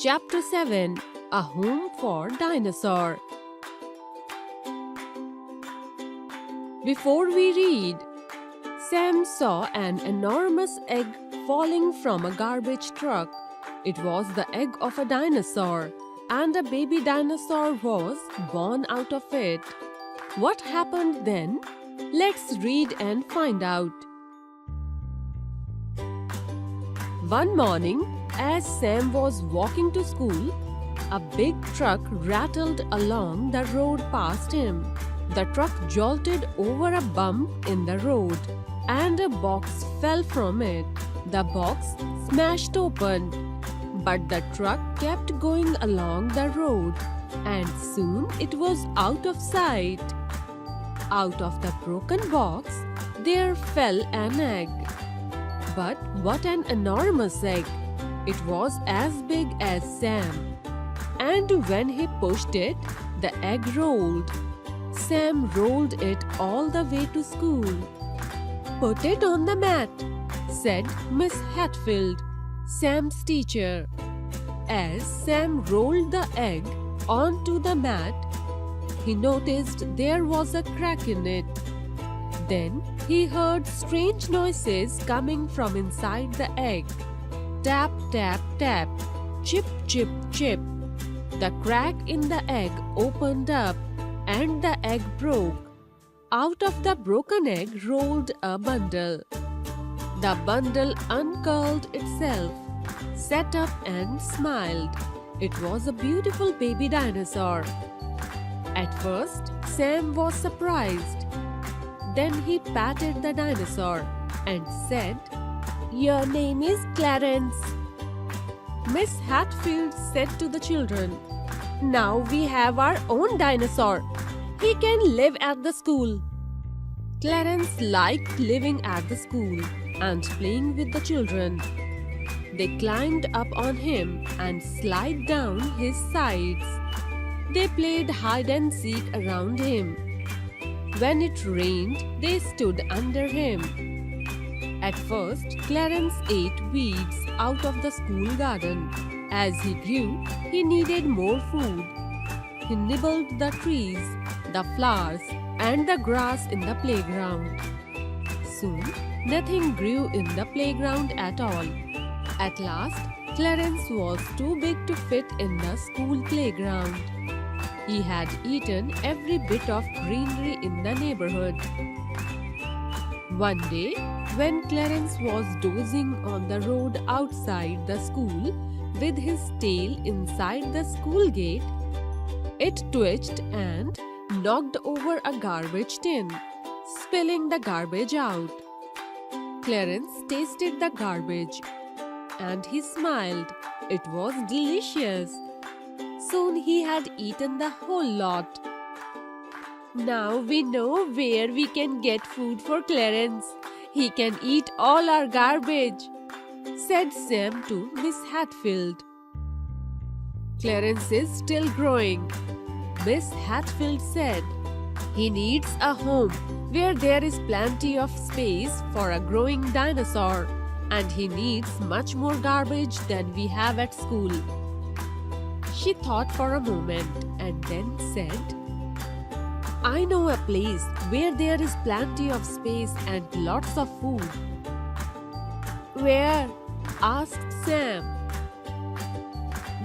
Chapter 7, A Home for Dinosaur. Before we read, Sam saw an enormous egg falling from a garbage truck. It was the egg of a dinosaur, and a baby dinosaur was born out of it. What happened then? Let's read and find out. One morning, as Sam was walking to school, a big truck rattled along the road past him. The truck jolted over a bump in the road, and a box fell from it. The box smashed open, but the truck kept going along the road, and soon it was out of sight. Out of the broken box, there fell an egg. But what an enormous egg! It was as big as Sam. And when he pushed it, the egg rolled. Sam rolled it all the way to school. "Put it on the mat," said Miss Hatfield, Sam's teacher. As Sam rolled the egg onto the mat, he noticed there was a crack in it. Then he heard strange noises coming from inside the egg. Tap, tap, tap. Chip, chip, chip. The crack in the egg opened up and the egg broke. Out of the broken egg rolled a bundle. The bundle uncurled itself, sat up and smiled. It was a beautiful baby dinosaur. At first, Sam was surprised. Then he patted the dinosaur and said, "Your name is Clarence." Miss Hatfield said to the children, "Now we have our own dinosaur. He can live at the school." Clarence liked living at the school and playing with the children. They climbed up on him and slid down his sides. They played hide and seek around him. When it rained, they stood under him. At first, Clarence ate weeds out of the school garden. As he grew, he needed more food. He nibbled the trees, the flowers, and the grass in the playground. Soon, nothing grew in the playground at all. At last, Clarence was too big to fit in the school playground. He had eaten every bit of greenery in the neighborhood. One day, when Clarence was dozing on the road outside the school with his tail inside the school gate, it twitched and knocked over a garbage tin, spilling the garbage out. Clarence tasted the garbage and he smiled. It was delicious. Soon he had eaten the whole lot. "Now we know where we can get food for Clarence. He can eat all our garbage," said Sam to Miss Hatfield. "Clarence is still growing," Miss Hatfield said. "He needs a home where there is plenty of space for a growing dinosaur, and he needs much more garbage than we have at school." She thought for a moment and then said, "I know a place where there is plenty of space and lots of food." "Where?" asked Sam.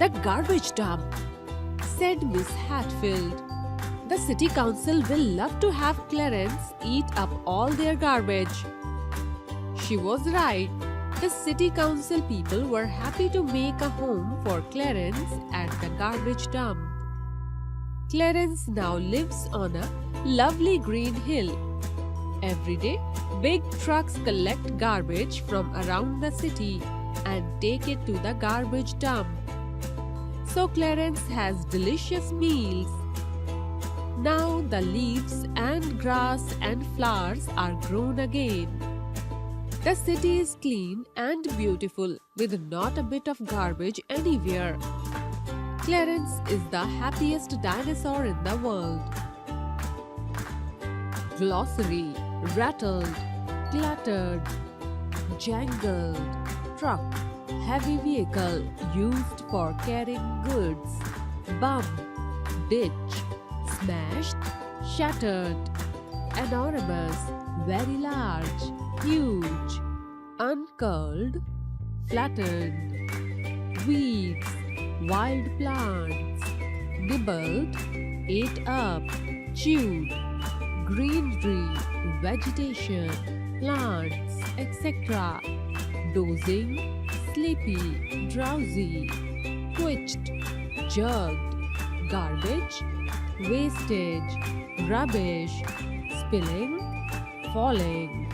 "The garbage dump," said Miss Hatfield. "The city council will love to have Clarence eat up all their garbage." She was right. The city council people were happy to make a home for Clarence at the garbage dump. Clarence now lives on a lovely green hill. Every day, big trucks collect garbage from around the city and take it to the garbage dump. So Clarence has delicious meals. Now the leaves and grass and flowers are grown again. The city is clean and beautiful with not a bit of garbage anywhere. Clarence is the happiest dinosaur in the world. Glossary: rattled, cluttered, jangled, truck, heavy vehicle used for carrying goods. Bump, ditch, smashed, shattered. Enormous, very large, huge. Uncurled, flattened. Weeds, wild plants. Nibbled, ate up, chewed. Greenery, vegetation, plants, etc. Dozing, sleepy, drowsy. Twitched, jerked. Garbage, wastage, rubbish, spilling, falling.